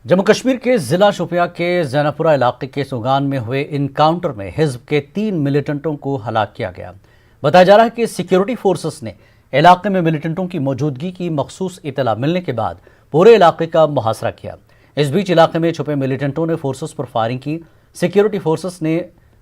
जम्मू कश्मीर के ज़िला शोपियां के जैनापुरा इलाके के सुगान में हुए इनकाउंटर में हिज़्ब के 3 मिलिटेंटों को हलाक किया गया। बताया जा रहा है कि सिक्योरिटी फोर्सेस ने इलाके में मिलिटेंटों की मौजूदगी की मखसूस इतला मिलने के बाद पूरे इलाके का मुहासरा किया। इस बीच इलाके में छुपे मिलिटेंटों ने फोर्सेस पर फायरिंग की। सिक्योरिटी फोर्सेस ने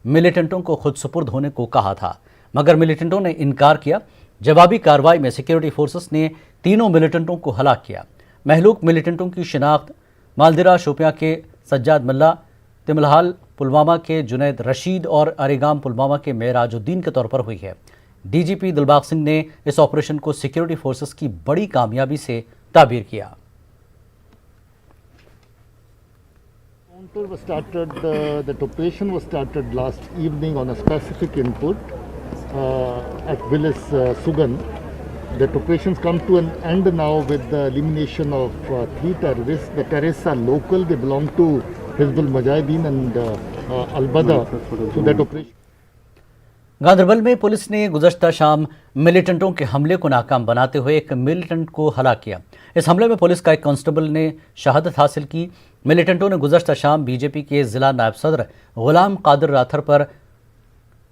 मिलिटेंटों को खुद सुपुर्द होने को कहा था, मगर मिलिटेंटों ने इनकार किया। जवाबी कार्रवाई में सिक्योरिटी फोर्सेस ने तीनों मिलिटेंटों को हलाक किया। महलूक मिलिटेंटों की शिनाख्त मालदिरा शोपियां के सज्जाद मल्ला, तिमलहाल पुलवामा के जुनैद रशीद और अरेगाम पुलवामा के मेराजुद्दीन के तौर पर हुई है। डीजीपी दिलबाग सिंह ने इस ऑपरेशन को सिक्योरिटी फोर्सेस की बड़ी कामयाबी से ताबीर किया। The operation was started last evening on a specific input at Willis Sugan. That operations come to an end now with the elimination of 3 terrorists. The terrorists are local, they belong to Hizbul Mujahideen and Al-Bada. So that operation. Ganderbal में police ने गुज़श्ता शाम मिलिटेंटों के हमले को नाकाम बनाते हुए एक मिलिटेंट को हलाक किया। इस हमले में पुलिस का एक कांस्टेबल ने शहादत हासिल की। मिलिटेंटों ने गुज़श्ता शाम बीजेपी के ज़िला नायब सदर गुलाम कादिर राथर पर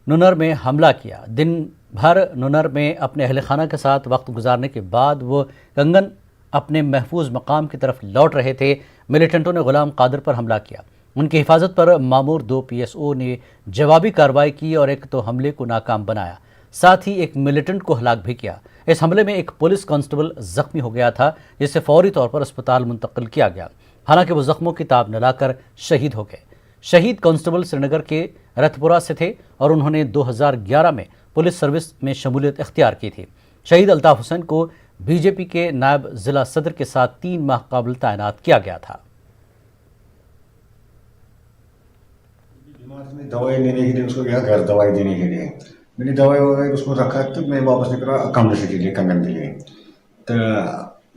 नुनर में हमला किया। दिन भर नुनर में अपने अहल खाना के साथ वक्त गुजारने के बाद वो कंगन अपने महफूज मकाम की तरफ लौट रहे थे। मिलिटेंटों ने गुलाम कादिर पर हमला किया। उनकी हिफाजत पर मामूर 2 PSO ने जवाबी कार्रवाई की और एक तो हमले को नाकाम बनाया, साथ ही एक मिलिटेंट को हलाक भी किया। इस हमले में एक पुलिस कांस्टेबल जख्मी हो गया था, जिसे फौरी तौर पर अस्पताल मुंतकिल किया गया। हालांकि वो जख्मों की ताब न लाकर शहीद हो गए। शहीद कांस्टेबल श्रीनगर के रतपुरा से थे और उन्होंने 2011 में पुलिस सर्विस में शमूलियत इख्तियार की थी। शहीद अल्ताफ हुसैन को बीजेपी के नायब ज़िला सदर के साथ 3 माह कबल तैनात किया गया था। में दवाई लेने के लिए उसको गया घर दवाई देने के लिए, मैंने दवाई वगैरह उसको रखा तो मैं वापस निकला कमरे के लिए कंगन के लिए। तो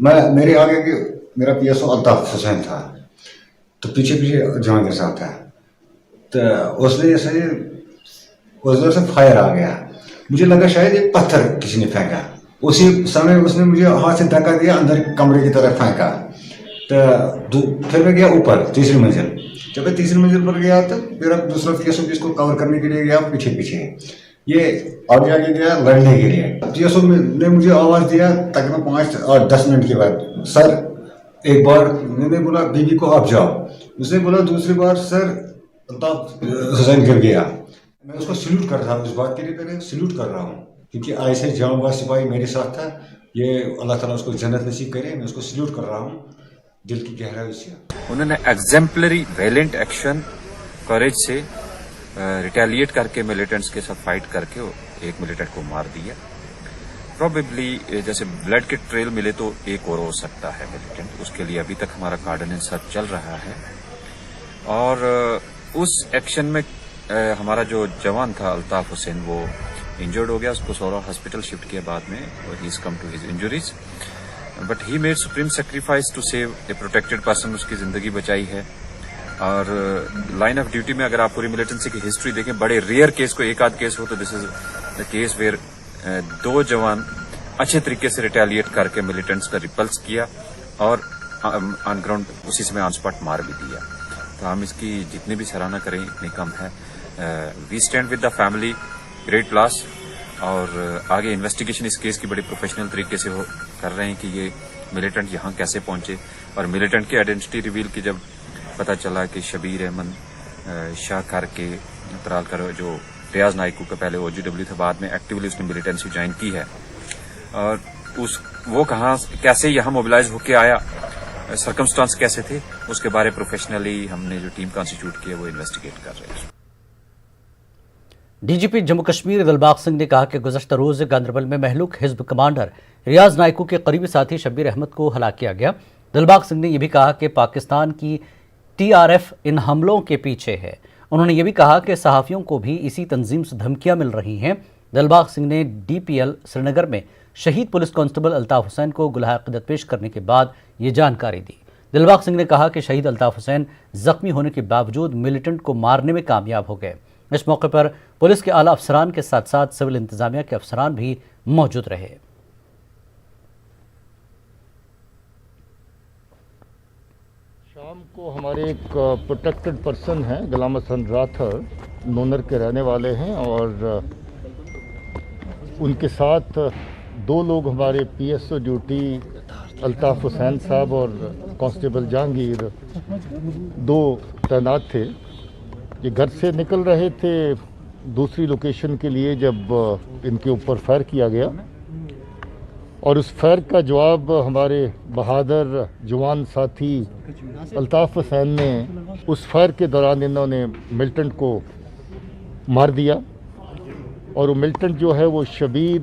मैं मेरे आगे के मेरा PSO अल्ताफ हुसैन था, तो पीछे पीछे जवान के साथ था। तो उसने ऐसे उधर से फायर आ गया, मुझे लगा शायद एक पत्थर किसी ने फेंका। उसी समय उसने मुझे हाथ से धक्का दिया, अंदर कमरे की तरफ फेंका। तो फिर मैं गया ऊपर 3री मंजिल। जब मैं 3री मंजिल पर गया तो मेरा दूसरा PSO इसको कवर करने के लिए गया पीछे पीछे, ये आगे आगे गया लड़ने के लिए। PSO ने मुझे आवाज़ दिया तकरीबन 5 और 10 मिनट के बाद, सर एक बार मैंने बोला बीबी को आप जाओ, उसने बोला दूसरी बार सर अल्ताफ हुसैन गिर गया। मैं उसको सल्यूट कर रहा हूँ, इस बात के लिए पहले सल्यूट कर रहा हूँ क्योंकि ऐसे जांबाज सिपाही मेरे साथ था। ये अल्लाह ताला उसको जन्नत नसीब करे, मैं उसको सल्यूट कर रहा हूँ दिल की गहराई से। उन्होंने एग्जेम्पलरी वेलेंट एक्शन करेज से रिटेलिएट करके मिलिटेंट्स के साथ फाइट करके एक मिलिटेंट को मार दिया। प्रोबेबली जैसे ब्लड के ट्रेल मिले तो एक और हो सकता है मिलिटेंट, उसके लिए अभी तक हमारा कार्डिनेंस सर्च चल रहा है। और उस एक्शन में हमारा जो जवान था अल्ताफ हुसैन वो इंजर्ड हो गया, उसको सौरा हॉस्पिटल शिफ्ट किया बाद में, he is come to his injuries, but he made supreme sacrifice to save a protected person, उसकी जिंदगी बचाई है। और लाइन ऑफ ड्यूटी में अगर आप पूरी मिलिटेंसी की हिस्ट्री देखें, बड़े रेयर केस को एक आध केस हो तो this is the case where 2 जवान अच्छे तरीके से रिटेलिएट करके मिलिटेंट्स का रिपल्स किया और ऑन ग्राउंड उसी समय ऑन स्पॉट मार भी दिया। तो हम इसकी जितनी भी सराहना करें इतनी कम है। We stand with the family, great loss. और आगे इन्वेस्टिगेशन इस केस की बड़ी प्रोफेशनल तरीके से वो कर रहे हैं कि ये मिलिटेंट यहाँ कैसे पहुंचे। और मिलिटेंट की आइडेंटिटी रिवील की जब पता चला कि शबीर अहमद शाह कर के तराल कर जो रियाज नाइकू का पहले OGW था, बाद में एक्टिवली उसने मिलिटेंसी ज्वाइन की है, और वो कहाँ कैसे यहाँ मोबिलाइज होके आया, सर्कमस्टांस कैसे थे, उसके बारे प्रोफेशनली हमने जो टीम कॉन्स्टिट्यूट की है वो इन्वेस्टिगेट कर रहे हैं। डीजीपी जम्मू कश्मीर दिलबाग सिंह ने कहा कि गुज़श्ता रोज़ गांदरबल में महलूक हिज़्ब कमांडर रियाज नाइकू के करीबी साथी शबीर अहमद को हलाक किया गया। दिलबाग सिंह ने यह भी कहा कि पाकिस्तान की TRF इन हमलों के पीछे है। उन्होंने ये भी कहा कि सहाफ़ियों को भी इसी तंजीम से धमकियां मिल रही हैं। दिलबाग सिंह ने DPL श्रीनगर में शहीद पुलिस कांस्टेबल अल्ताफ हुसैन को गुलाह अक़ीदत पेश करने के बाद ये जानकारी दी। दिलबाग सिंह ने कहा कि शहीद अल्ताफ हुसैन जख्मी होने के बावजूद मिलिटेंट को मारने में कामयाब हो गए। इस मौके पर पुलिस के आला अफसरान के साथ साथ सिविल इंतजामिया के अफसरान भी मौजूद रहे। शाम को हमारे एक प्रोटेक्टेड पर्सन हैं गुलाम हसन राठौर, नोनर के रहने वाले हैं, और उनके साथ 2 लोग हमारे पीएसओ ड्यूटी अल्ताफ़ हुसैन साहब और कांस्टेबल जहांगीर 2 तैनात थे। ये घर से निकल रहे थे दूसरी लोकेशन के लिए जब इनके ऊपर फायर किया गया, और उस फायर का जवाब हमारे बहादुर जवान साथी अल्ताफ़ हुसैन ने उस फायर के दौरान इन्होंने मिलिटेंट को मार दिया। और वो मिलिटेंट जो है वो शबीर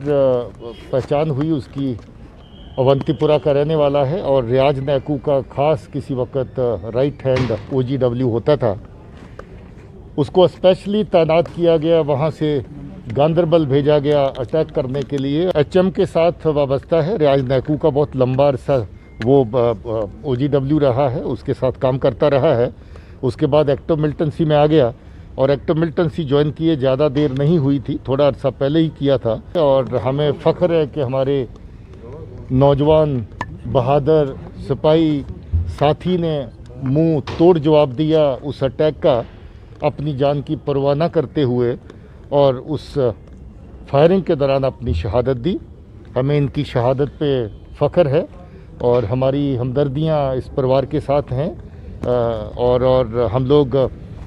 पहचान हुई, उसकी अवंतीपुरा का रहने वाला है और रियाज नैकू का खास किसी वक्त राइट हैंड OGW होता था। उसको स्पेशली तैनात किया गया, वहाँ से गांदरबल भेजा गया अटैक करने के लिए। HM के साथ वाबस्ता है, रियाज नैकू का बहुत लंबा अरसा वो OGW रहा है, उसके साथ काम करता रहा है। उसके बाद एक्टिव मिलिटेंसी में आ गया और एक्टिव मिलिटेंसी ज्वाइन किए ज़्यादा देर नहीं हुई थी, थोड़ा अरसा पहले ही किया था। और हमें फ़ख्र है कि हमारे नौजवान बहादुर सिपाही साथी ने मुंह तोड़ जवाब दिया उस अटैक का, अपनी जान की परवाह न करते हुए, और उस फायरिंग के दौरान अपनी शहादत दी। हमें इनकी शहादत पे फ़ख्र है और हमारी हमदर्दियाँ इस परिवार के साथ हैं। और हम लोग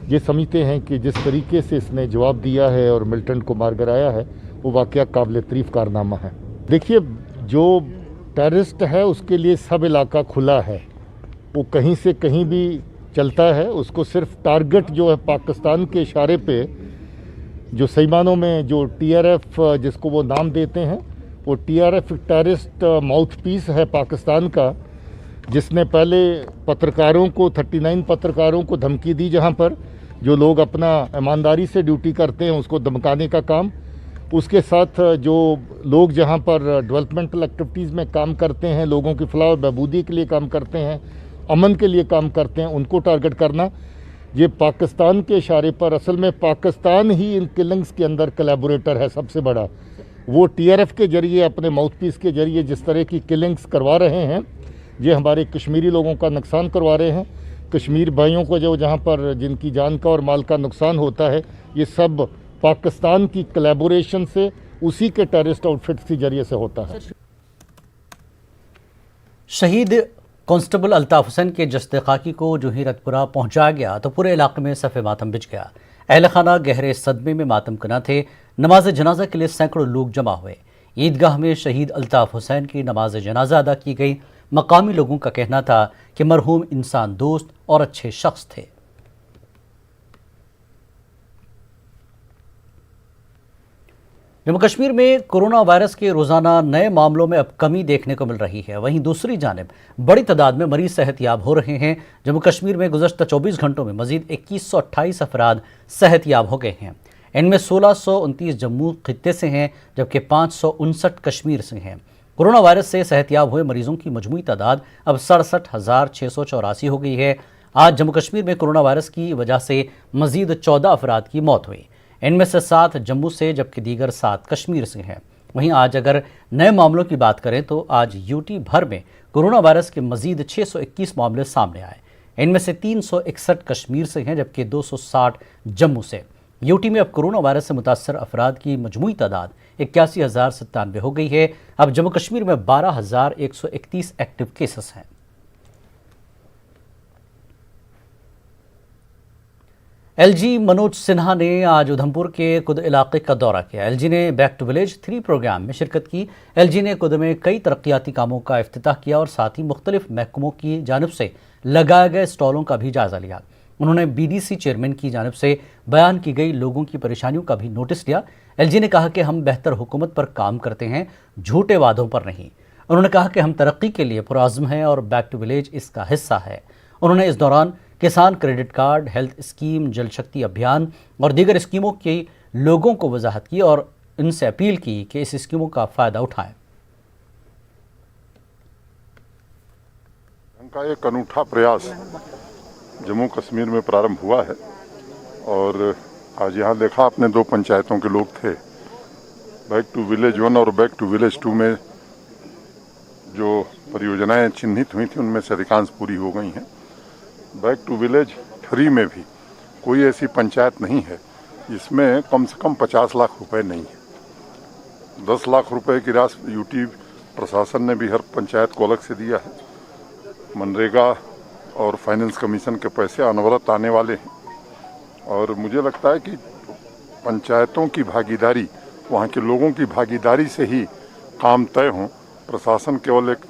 ये समझते हैं कि जिस तरीके से इसने जवाब दिया है और मिलिटेंट को मार गिराया है, वो वाक़या काबिल तारीफ़ कारनामा है। देखिए, जो टेररिस्ट है उसके लिए सब इलाका खुला है, वो कहीं से कहीं भी चलता है। उसको सिर्फ टारगेट जो है पाकिस्तान के इशारे पे, जो सही मानों में जो TRF जिसको वो नाम देते हैं, वो TRF टेररिस्ट माउथ पीस है पाकिस्तान का, जिसने पहले पत्रकारों को 39 पत्रकारों को धमकी दी, जहां पर जो लोग अपना ईमानदारी से ड्यूटी करते हैं उसको धमकाने का काम। उसके साथ जो लोग जहां पर डेवलपमेंटल एक्टिविटीज़ में काम करते हैं, लोगों की फलाह और बहबूदी के लिए काम करते हैं, अमन के लिए काम करते हैं, उनको टारगेट करना, ये पाकिस्तान के इशारे पर, असल में पाकिस्तान ही इन किलिंग्स के अंदर कोलैबोरेटर है सबसे बड़ा। वो TRF के जरिए, अपने माउथ पीस के जरिए जिस तरह की किलिंग्स करवा रहे हैं, ये हमारे कश्मीरी लोगों का नुकसान करवा रहे हैं। कश्मीर भाइयों को जो जहाँ पर जिनकी जान का और माल का नुकसान होता है, ये सब पाकिस्तान की कोलैबोरेशन से, उसी के टेररिस्ट आउटफिट्स के जरिए से होता है। शहीद कांस्टेबल अल्ताफ़ हुसैन के जस्ते खाकी को जो ही रतपुरा पहुंचाया गया तो पूरे इलाके में सफ़े मातम बिछ गया। अहल खाना गहरे सदमे में मातम कना थे। नमाज जनाजा के लिए सैकड़ों लोग जमा हुए। ईदगाह में शहीद अल्ताफ़ हुसैन की नमाज जनाजा अदा की गई। मकामी लोगों का कहना था कि मरहूम इंसान दोस्त और अच्छे शख्स थे। जम्मू कश्मीर में कोरोना वायरस के रोजाना नए मामलों में अब कमी देखने को मिल रही है। वहीं दूसरी जानिब बड़ी तादाद में मरीज सेहतयाब हो रहे हैं। जम्मू कश्मीर में गुज़श्ता 24 घंटों में मजीद 2128 अफराद सेहतयाब हो गए हैं। इनमें 1629 जम्मू खित्ते से हैं, जबकि 559 कश्मीर से हैं। कोरोना वायरस से सेहतयाब हुए मरीजों की मजमूई तादाद अब 67,684 हो गई है। आज जम्मू कश्मीर में कोरोना वायरस की वजह से मजीद 14 अफराद की मौत हुई। इनमें से 7 जम्मू से, जबकि दीगर 7 कश्मीर से हैं। वहीं आज अगर नए मामलों की बात करें तो आज यूटी भर में कोरोना वायरस के मजीद 621 मामले सामने आए। इनमें से 361 कश्मीर से हैं, जबकि 260 जम्मू से। यूटी में अब कोरोना वायरस से मुतासर अफराद की मजमूई तादाद 81,097 हो गई है। अब जम्मू कश्मीर में 12,131 एक्टिव केसेस हैं। LG मनोज सिन्हा ने आज उधमपुर के कुद इलाके का दौरा किया। LG ने बैक टू विलेज 3 प्रोग्राम में शिरकत की। LG ने कुद में कई तरक्याती कामों का इफ्तिताह किया और साथ ही मुख्तलिफ महकमों की जानिब से लगाए गए स्टॉलों का भी जायजा लिया। उन्होंने BDC चेयरमैन की जानिब से बयान की गई लोगों की परेशानियों का भी नोटिस लिया। LG ने कहा कि हम बेहतर हुकूमत पर काम करते हैं, झूठे वादों पर नहीं। उन्होंने कहा कि हम तरक्की के लिए पुरआज़्म हैं और बैक टू विलेज इसका हिस्सा है। उन्होंने इस दौरान किसान क्रेडिट कार्ड, हेल्थ स्कीम, जल शक्ति अभियान और दीगर स्कीमों की लोगों को वजाहत की और इनसे अपील की कि इस स्कीमों का फ़ायदा उठाएं। का एक अनूठा प्रयास जम्मू कश्मीर में प्रारंभ हुआ है और आज यहाँ देखा आपने 2 पंचायतों के लोग थे। बैक टू विलेज 1 और बैक टू विलेज 2 में जो परियोजनाएं चिन्हित हुई थी उनमें से अधिकांश पूरी हो गई हैं बैक टू विलेज 3 में भी कोई ऐसी पंचायत नहीं है जिसमें कम से कम 50 लाख रुपए नहीं है। 10 लाख रुपए की राशि यूटी प्रशासन ने भी हर पंचायत को अलग से दिया है। मनरेगा और फाइनेंस कमीशन के पैसे अनवरत आने वाले हैं और मुझे लगता है कि पंचायतों की भागीदारी, वहाँ के लोगों की भागीदारी से ही काम तय हों। प्रशासन केवल एक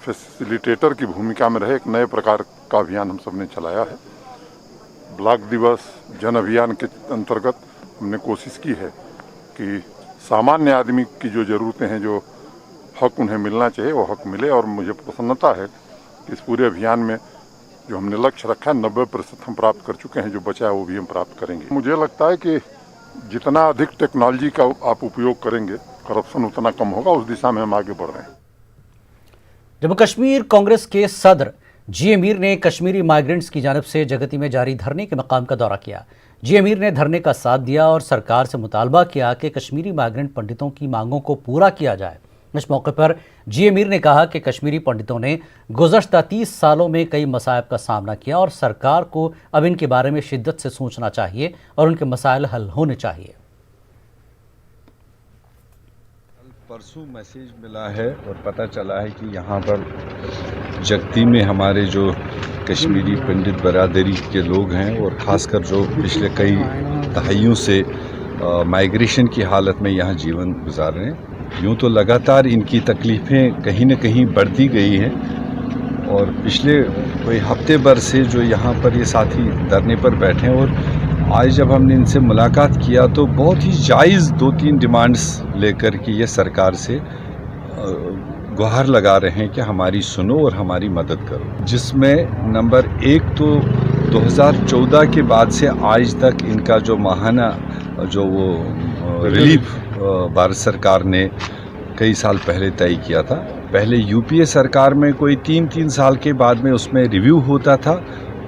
फैसिलिटेटर की भूमिका में रहे। एक नए प्रकार का अभियान हम सब ने चलाया है। ब्लॉक दिवस जन अभियान के अंतर्गत हमने कोशिश की है कि सामान्य आदमी की जो ज़रूरतें हैं, जो हक उन्हें मिलना चाहिए, वो हक मिले। और मुझे प्रसन्नता है कि इस पूरे अभियान में जो हमने लक्ष्य रखा है 90% हम प्राप्त कर चुके हैं। जो बचा है वो भी हम प्राप्त करेंगे। मुझे लगता है कि जितना अधिक टेक्नोलॉजी का आप उपयोग करेंगे, करप्शन उतना कम होगा। उस दिशा में हम आगे बढ़ रहे हैं। जम्मू कश्मीर कांग्रेस के सदर जी मीर ने कश्मीरी माइग्रेंट्स की जानिब से जगती में जारी धरने के मकाम का दौरा किया। जी मीर ने धरने का साथ दिया और सरकार से मुतालबा किया कि कश्मीरी माइग्रेंट पंडितों की मांगों को पूरा किया जाए। इस मौके पर जी मीर ने कहा कि कश्मीरी पंडितों ने गुज़श्ता 30 सालों में कई मसाइब का सामना किया और सरकार को अब इनके बारे में शिद्दत से सोचना चाहिए और उनके मसाइल हल होने चाहिए। परसों मैसेज मिला है और पता चला है कि यहाँ पर जगती में हमारे जो कश्मीरी पंडित बरादरी के लोग हैं और ख़ासकर जो पिछले कई दहाइयों से माइग्रेशन की हालत में यहाँ जीवन गुजार रहे हैं, यूँ तो लगातार इनकी तकलीफ़ें कहीं न कहीं बढ़ती गई हैं। और पिछले कोई हफ्ते भर से जो यहाँ पर ये साथी धरने पर बैठे हैं और आज जब हमने इनसे मुलाकात किया तो बहुत ही जायज़ 2-3 डिमांड्स लेकर के ये सरकार से गुहार लगा रहे हैं कि हमारी सुनो और हमारी मदद करो। जिसमें नंबर 1 तो 2014 के बाद से आज तक इनका जो माहाना जो वो रिलीफ भारत सरकार ने कई साल पहले तय किया था। पहले यूपीए सरकार में कोई 3-3 साल के बाद में उसमें रिव्यू होता था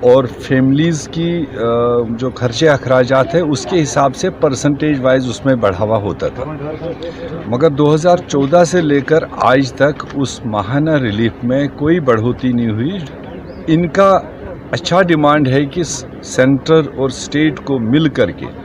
और फैमिलीज़ की जो खर्चे अखराजात है उसके हिसाब से परसेंटेज वाइज उसमें बढ़ावा होता था। मगर 2014 से लेकर आज तक उस माहाना रिलीफ में कोई बढ़ोतरी नहीं हुई। इनका अच्छा डिमांड है कि सेंटर और स्टेट को मिल करके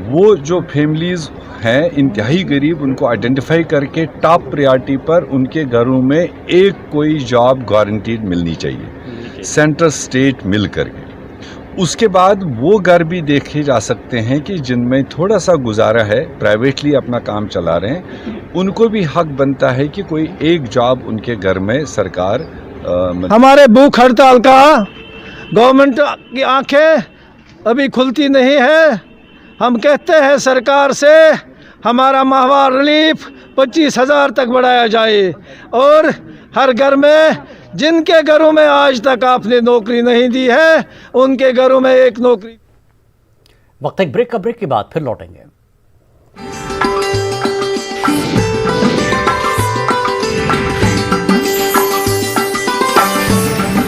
वो जो फैमिलीज़ हैं इंतहाई गरीब, उनको आइडेंटिफाई करके टॉप प्रायोरिटी पर उनके घरों में एक कोई जॉब गारंटीड मिलनी चाहिए, सेंटर स्टेट मिल करके। उसके बाद वो घर भी देखे जा सकते हैं कि जिनमें थोड़ा सा गुजारा है, प्राइवेटली अपना काम चला रहे हैं, उनको भी हक बनता है कि कोई एक जॉब उनके घर में सरकार हमारे भूख हड़ताल का गवर्नमेंट की आंखें अभी खुलती नहीं है। हम कहते हैं सरकार से हमारा माहवार रिलीफ 25,000 तक बढ़ाया जाए और हर घर में जिनके घरों में आज तक आपने नौकरी नहीं दी है उनके घरों में एक नौकरी। वक्त एक ब्रेक के बाद फिर लौटेंगे।